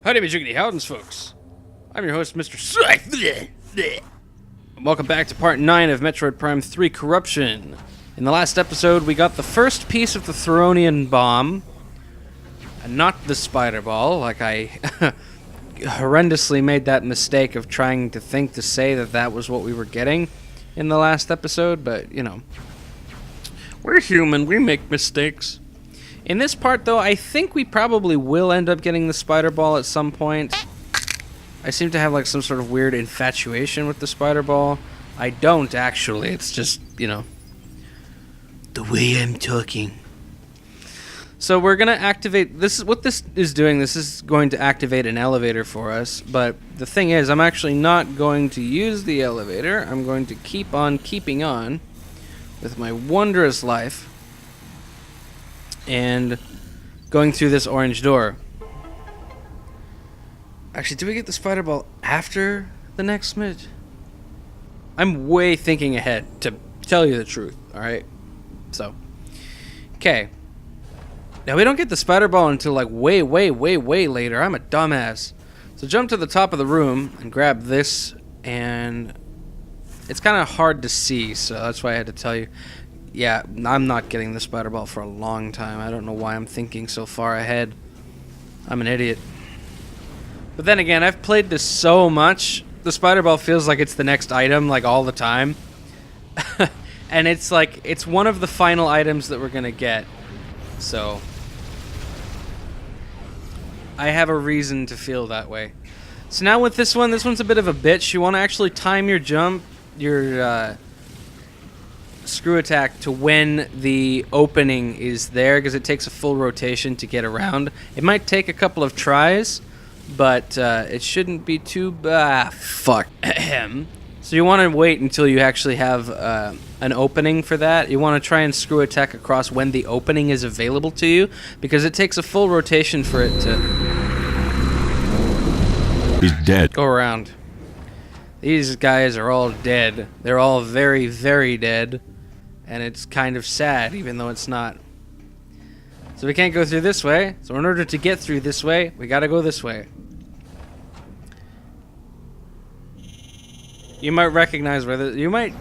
Howdy, me jiggity howdens, folks. I'm your host, Mr. Scythe. Welcome back to part 9 of Metroid Prime 3 Corruption. In the last episode, we got the first piece of the Theronian bomb, and not the spider ball, like I horrendously made that mistake of trying to think to say that that was what we were getting in the last episode, but, you know, we're human, we make mistakes. In this part, though, I think we probably will end up getting the spider ball at some point. I seem to have, like, some sort of weird infatuation with the spider ball. I don't, actually. It's just, you know, the way I'm talking. So we're going to activate... This is what this is doing. This is going to activate an elevator for us. But the thing is, I'm actually not going to use the elevator. I'm going to keep on keeping on with my wondrous life. And going through this orange door. Actually, do we get the spider ball after the next smidge? I'm way thinking ahead, to tell you the truth, alright? So, okay. Now, we don't get the spider ball until, like, way later. I'm a dumbass. So jump to the top of the room and grab this, and it's kind of hard to see, so that's why I had to tell you. Yeah, I'm not getting the spider ball for a long time. I don't know why I'm thinking so far ahead. I'm an idiot. But then again, I've played this so much, the spider ball feels like it's the next item, like, all the time. And it's like, it's one of the final items that we're gonna get. So, I have a reason to feel that way. So now with this one's a bit of a bitch. You want to actually time your jump, your, screw attack to when the opening is there, because it takes a full rotation to get around. It might take a couple of tries, but it shouldn't be too fuck. So you want to wait until you actually have an opening for that. You want to try and screw attack across when the opening is available to you, because it takes a full rotation for it to... He's dead. Go around. These guys are all dead. They're all very, very dead. And it's kind of sad, even though it's not. So we can't go through this way. So in order to get through this way, we gotta go this way. You might recognize where you might...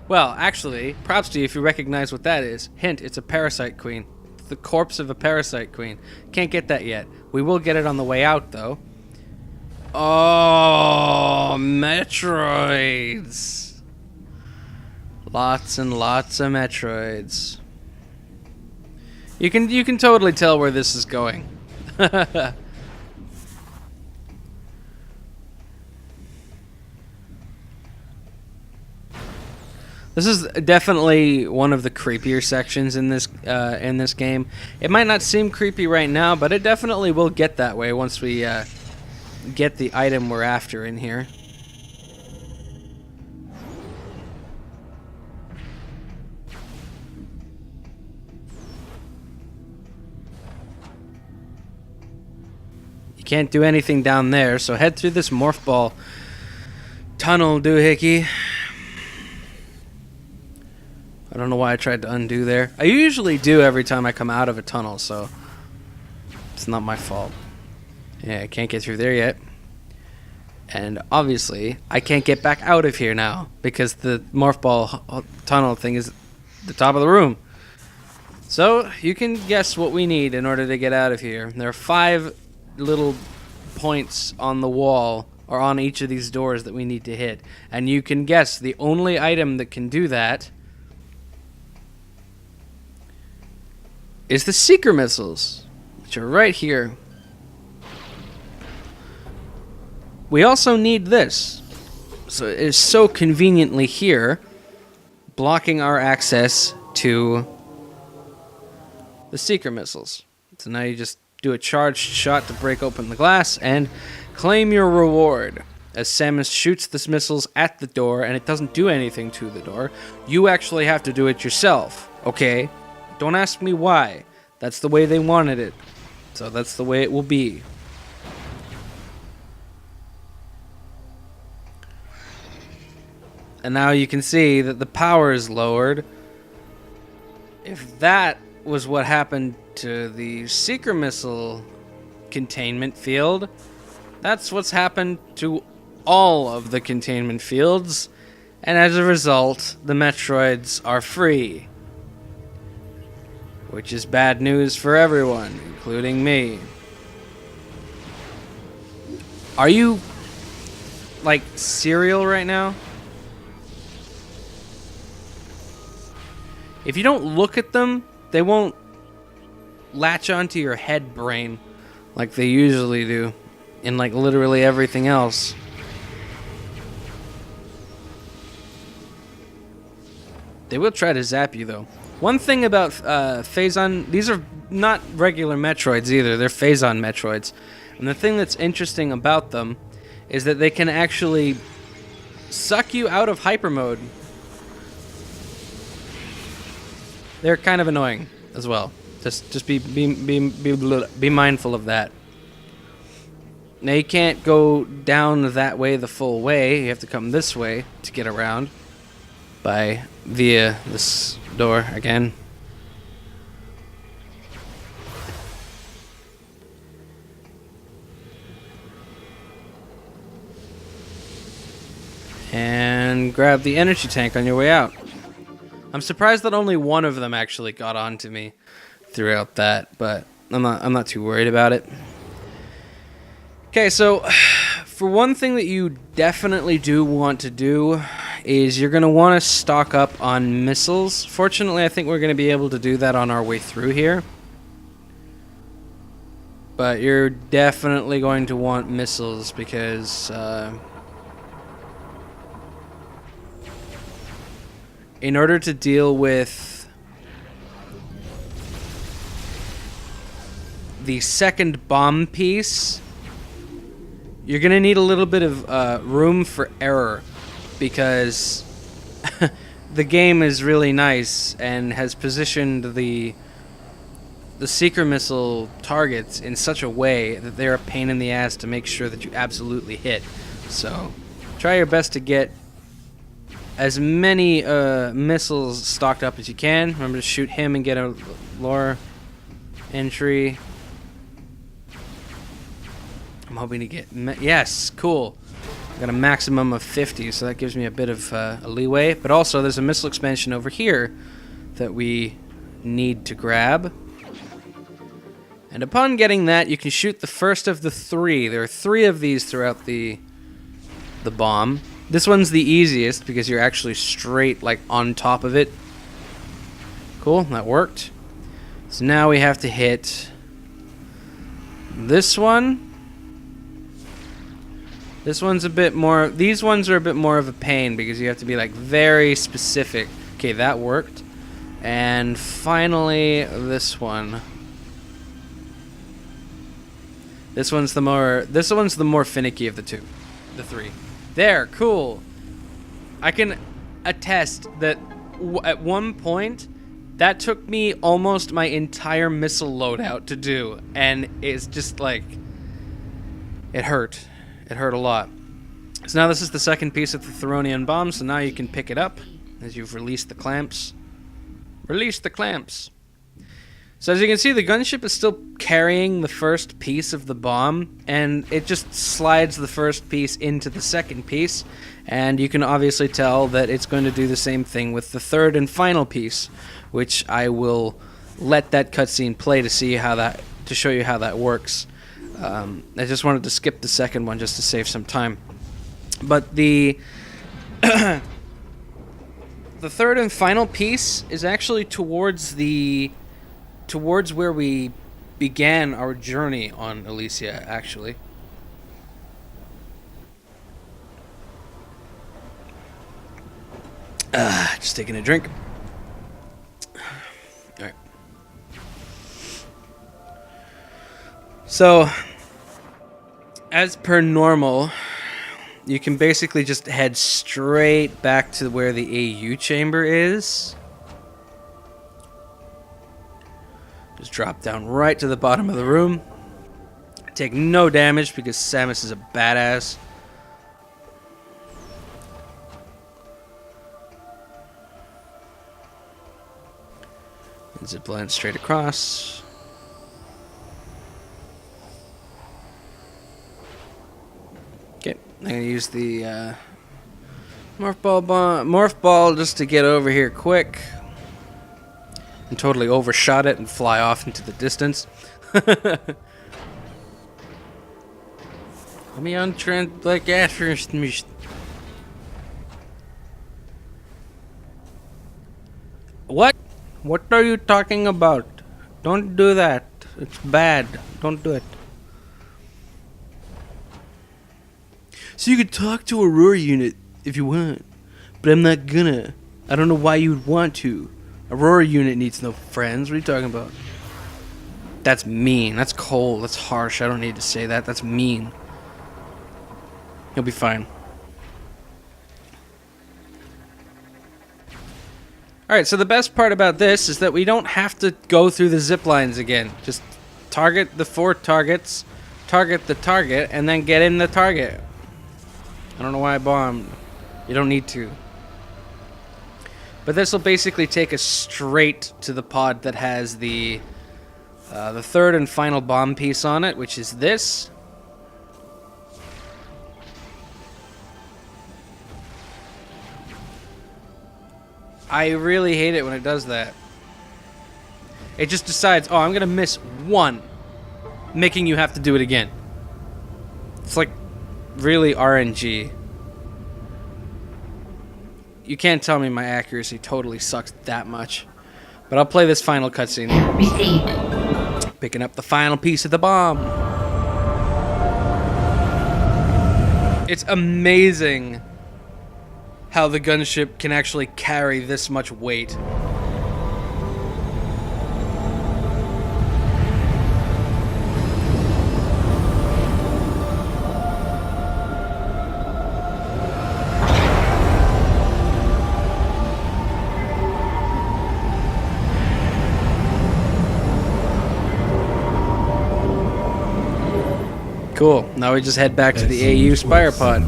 Well, actually, props to you if you recognize what that is. Hint, it's a parasite queen. It's the corpse of a parasite queen. Can't get that yet. We will get it on the way out, though. Oh, Metroids. Lots and lots of Metroids. You can totally tell where this is going. This is definitely one of the creepier sections in this game. It might not seem creepy right now, but it definitely will get that way once we get the item we're after in here. Can't do anything down there, so head through this morph ball tunnel, doohickey. I don't know why I tried to undo there. I usually do every time I come out of a tunnel, so it's not my fault. Yeah, I can't get through there yet. And obviously, I can't get back out of here now, because the morph ball tunnel thing is at the top of the room. So, you can guess what we need in order to get out of here. There are 5 little points on the wall or on each of these doors that we need to hit, and you can guess the only item that can do that is the seeker missiles, which are right here. We also need this, so it is so conveniently here, blocking our access to the seeker missiles. So now you just do a charged shot to break open the glass and claim your reward. As Samus shoots the missiles at the door and it doesn't do anything to the door, you actually have to do it yourself, okay? Don't ask me why. That's the way they wanted it. So that's the way it will be. And now you can see that the power is lowered. If that was what happened to the seeker missile containment field. That's what's happened to all of the containment fields, and as a result, the Metroids are free. Which is bad news for everyone, including me. Are you, like, cereal right now? If you don't look at them, they won't latch onto your head brain like they usually do in, like, literally everything else. They will try to zap you, though. One thing about Phazon, these are not regular Metroids either, they're Phazon Metroids. And the thing that's interesting about them is that they can actually suck you out of hyper mode. They're kind of annoying as well. Just be mindful of that. Now you can't go down that way the full way. You have to come this way to get around via this door again. And grab the energy tank on your way out. I'm surprised that only one of them actually got onto me throughout that, but I'm not too worried about it. Okay, so for one thing that you definitely do want to do is you're going to want to stock up on missiles. Fortunately, I think we're going to be able to do that on our way through here. But you're definitely going to want missiles because in order to deal with the second bomb piece, you're going to need a little bit of room for error, because the game is really nice and has positioned the seeker missile targets in such a way that they're a pain in the ass to make sure that you absolutely hit. So try your best to get as many missiles stocked up as you can. Remember to shoot him and get a lore entry. I'm hoping to get... yes, cool. I got a maximum of 50, so that gives me a bit of a leeway. But also, there's a missile expansion over here that we need to grab. And upon getting that, you can shoot the first of the 3. There are 3 of these throughout the bomb. This one's the easiest because you're actually straight, like, on top of it. Cool, that worked. So now we have to hit this one. This one's a bit more... these ones are a bit more of a pain because you have to be, like, very specific. Okay, that worked. And finally, this one. This one's the more finicky of the 3. There, cool. I can attest that at one point, that took me almost my entire missile loadout to do. And it's just, like... it hurt. It hurt a lot. So now this is the second piece of the Theronian bomb, so now you can pick it up as you've released the clamps. Release the clamps. So as you can see, the gunship is still carrying the first piece of the bomb, and it just slides the first piece into the second piece, and you can obviously tell that it's going to do the same thing with the third and final piece, which I will let that cutscene play to show you how that works. I just wanted to skip the second one just to save some time. But the the third and final piece is actually towards where we began our journey on Elysia, actually. Just taking a drink. Alright. So, as per normal, you can basically just head straight back to where the AU chamber is. Just drop down right to the bottom of the room. Take no damage because Samus is a badass. And zip line straight across. Okay, I'm gonna use the morph ball just to get over here quick. And totally overshot it and fly off into the distance. Let me untrend like after me. What? What are you talking about? Don't do that. It's bad. Don't do it. So you could talk to Aurora unit if you want, but I'm not gonna. I don't know why you'd want to. Aurora unit needs no friends. What are you talking about? That's mean. That's cold. That's harsh. I don't need to say that. That's mean. He'll be fine. Alright, so the best part about this is that we don't have to go through the zip lines again. Just target the 4 targets, target the target, and then get in the target. I don't know why I bombed. You don't need to. But this will basically take us straight to the pod that has the third and final bomb piece on it, which is this. I really hate it when it does that. It just decides, oh, I'm gonna miss one, making you have to do it again. It's like really RNG. You can't tell me my accuracy totally sucks that much. But I'll play this final cutscene. Received. Picking up the final piece of the bomb. It's amazing how the gunship can actually carry this much weight. Cool. Now we just head back to the AU Spire Pod.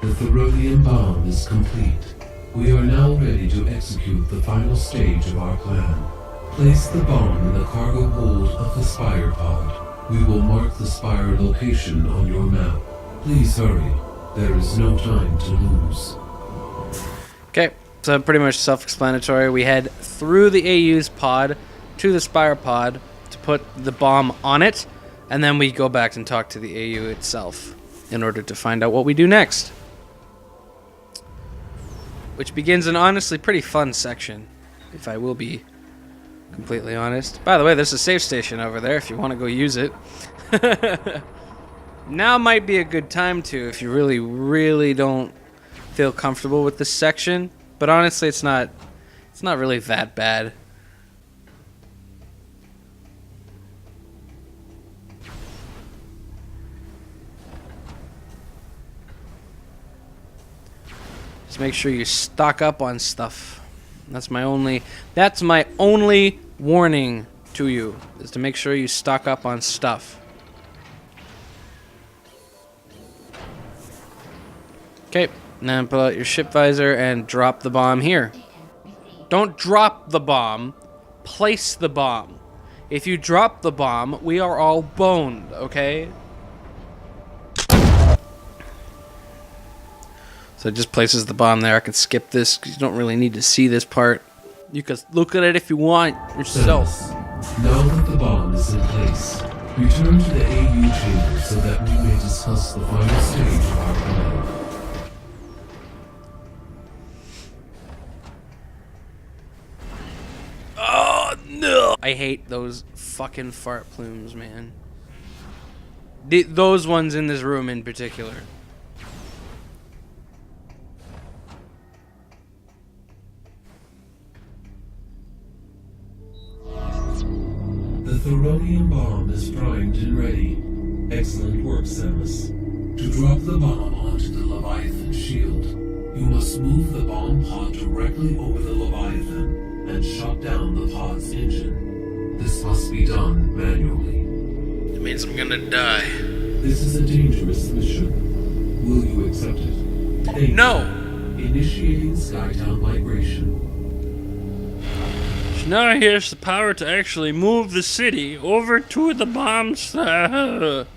The Therodium bomb is complete. We are now ready to execute the final stage of our plan. Place the bomb in the cargo hold of the Spire Pod. We will mark the Spire location on your map. Please hurry. There is no time to lose. Okay, so pretty much self-explanatory. We head through the AU's pod to the Spire Pod to put the bomb on it, and then we go back and talk to the AU itself in order to find out what we do next. Which begins an honestly pretty fun section, if I will be completely honest. By the way, there's a safe station over there if you want to go use it. Now might be a good time to, if you really, really don't feel comfortable with this section. But honestly, it's not really that bad. Just make sure you stock up on stuff. That's my only warning to you, is to make sure you stock up on stuff. Okay, now pull out your ship visor and drop the bomb here. Don't drop the bomb, place the bomb. If you drop the bomb, we are all boned, okay? So it just places the bomb there. I can skip this because you don't really need to see this part. You can look at it if you want yourself. Now that the bomb is in place, return to the AU chamber so that we may discuss the final stage of our plan. Oh, no! I hate those fucking fart plumes, man. Those ones in this room in particular. The Therodium bomb is primed and ready. Excellent work, Samus. To drop the bomb onto the Leviathan shield, you must move the bomb pod directly over the Leviathan and shut down the pod's engine. This must be done manually. It means I'm gonna die. This is a dangerous mission. Will you accept it? Thank No! you. Initiating Skytown migration. Now he has the power to actually move the city over to the bombs. It's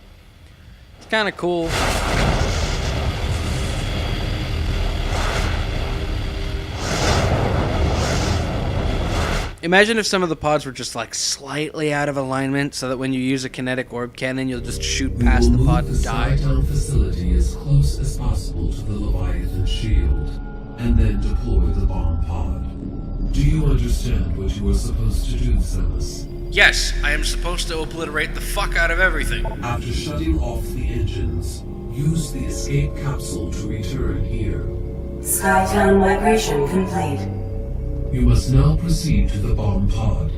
kind of cool. Imagine if some of the pods were just like slightly out of alignment so that when you use a kinetic orb cannon, you'll just shoot past the pod and die. We will move the Skytown facility as close as possible to the Leviathan shield, and then deploy the bomb pod. Do you understand what you are supposed to do, Samus? Yes, I am supposed to obliterate the fuck out of everything. After shutting off the engines, use the escape capsule to return here. Skytown migration complete. You must now proceed to the bomb pod.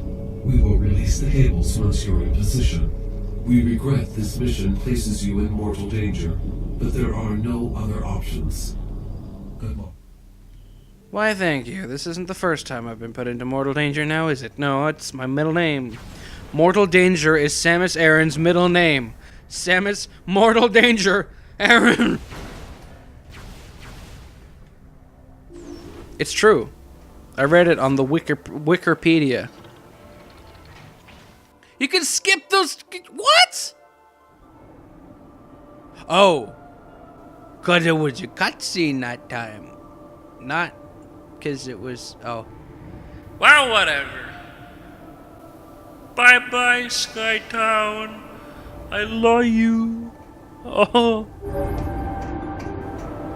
We will release the cables once you're in position. We regret this mission places you in mortal danger, but there are no other options. Good luck. Why, thank you. This isn't the first time I've been put into mortal danger now, is it? No, it's my middle name. Mortal Danger is Samus Aran's middle name. Samus Mortal Danger Aran. It's true. I read it on the Wikipedia. You can skip those... What? Oh. Because it was a cutscene that time. Not because it was... Oh. Well, whatever. Bye-bye, Skytown. I love you. Oh.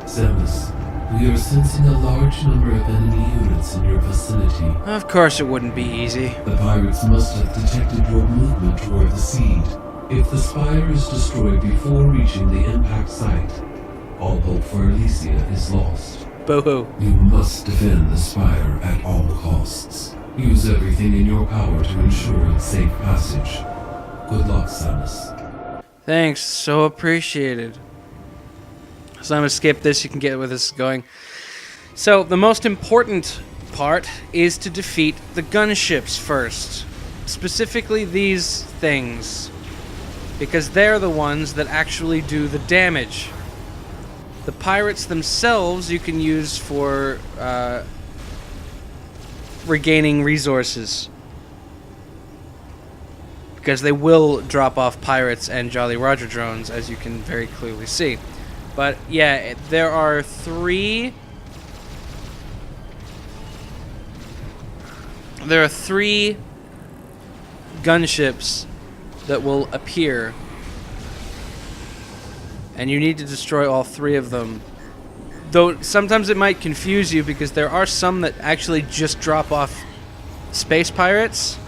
Samus, we are sensing a large number of enemy units in your vicinity. Of course it wouldn't be easy. The pirates must have detected your movement toward the seed. If the spire is destroyed before reaching the impact site, all hope for Elysia is lost. Boo-hoo. You must defend the spire at all costs. Use everything in your power to ensure its safe passage. Good luck, Samus. Thanks, so appreciated. So I'm gonna skip this, you can get where this is going. So, the most important part is to defeat the gunships first. Specifically these things. Because they're the ones that actually do the damage. The pirates themselves you can use for regaining resources. Because they will drop off pirates and Jolly Roger drones, as you can very clearly see. But yeah, there are three gunships that will appear, and you need to destroy all three of them. Though sometimes it might confuse you because there are some that actually just drop off space pirates,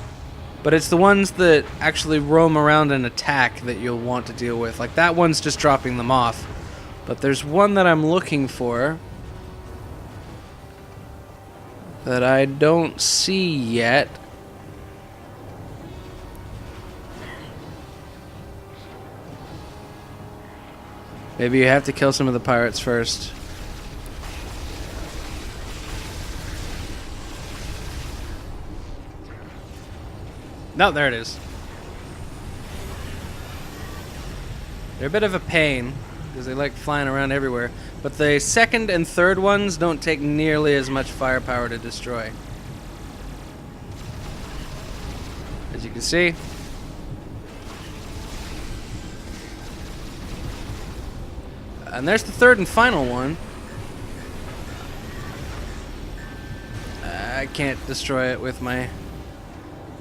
but it's the ones that actually roam around and attack that you'll want to deal with. Like that one's just dropping them off. But there's one that I'm looking for that I don't see yet. Maybe you have to kill some of the pirates first. No, there it is. They're a bit of a pain because they like flying around everywhere. But the second and third ones don't take nearly as much firepower to destroy. As you can see. And there's the third and final one. I can't destroy it with my...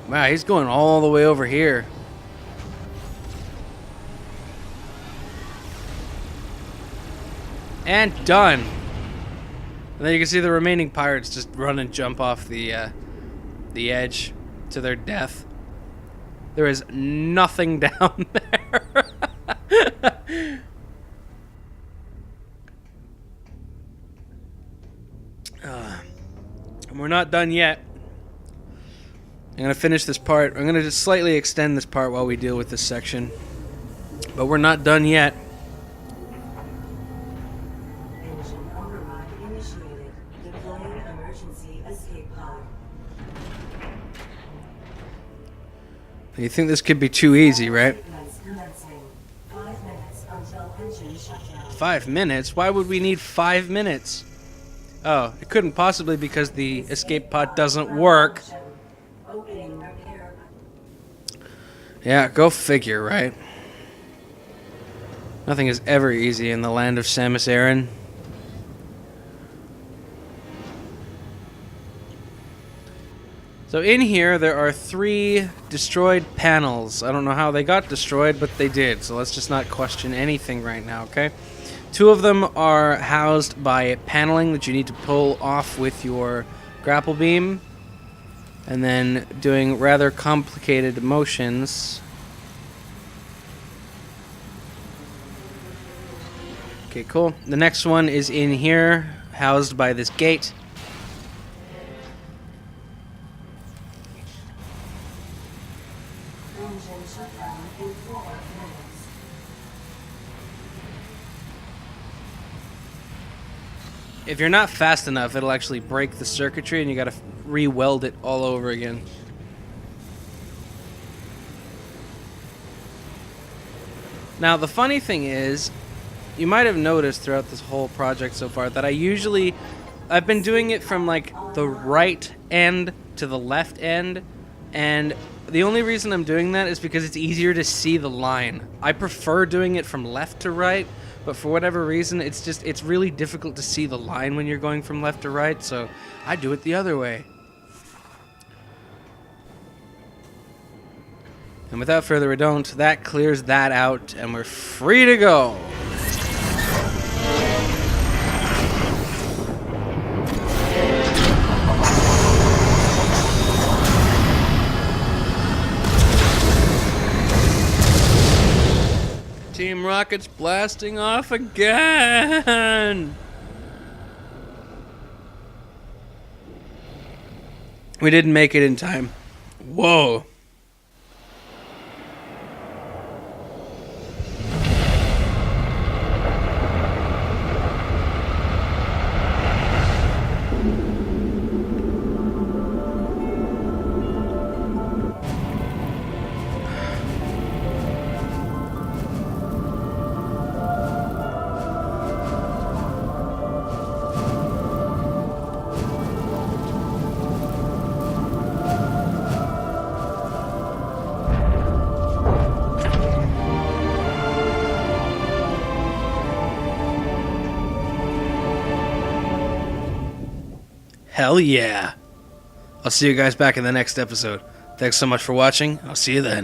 Wow, he's going all the way over here. And done. And then you can see the remaining pirates just run and jump off the edge to their death. There is nothing down there. And we're not done yet. I'm going to finish this part. I'm going to just slightly extend this part while we deal with this section. But we're not done yet. Engine override initiated. Deploying emergency escape pod. You think this could be too easy, right? Sequence commencing. 5 minutes until engine shutdown. 5 minutes? Why would we need 5 minutes? Oh, it couldn't possibly because the escape pod doesn't work. Opening repair. Yeah, go figure, right? Nothing is ever easy in the land of Samus Aran. So in here, there are 3 destroyed panels. I don't know how they got destroyed, but they did. So let's just not question anything right now, okay? 2 of them are housed by paneling that you need to pull off with your grapple beam. And then doing rather complicated motions. Okay, cool. The next one is in here, housed by this gate. Engine shutdown in 4 minutes. If you're not fast enough, it'll actually break the circuitry and you gotta re-weld it all over again. Now, the funny thing is, you might have noticed throughout this whole project so far that I've been doing it from like the right end to the left end, and the only reason I'm doing that is because it's easier to see the line. I prefer doing it from left to right, but for whatever reason, it's really difficult to see the line when you're going from left to right, so I do it the other way. And without further ado, that clears that out, and we're free to go. Team Rocket's blasting off again! We didn't make it in time. Whoa. Hell yeah. I'll see you guys back in the next episode. Thanks so much for watching. I'll see you then.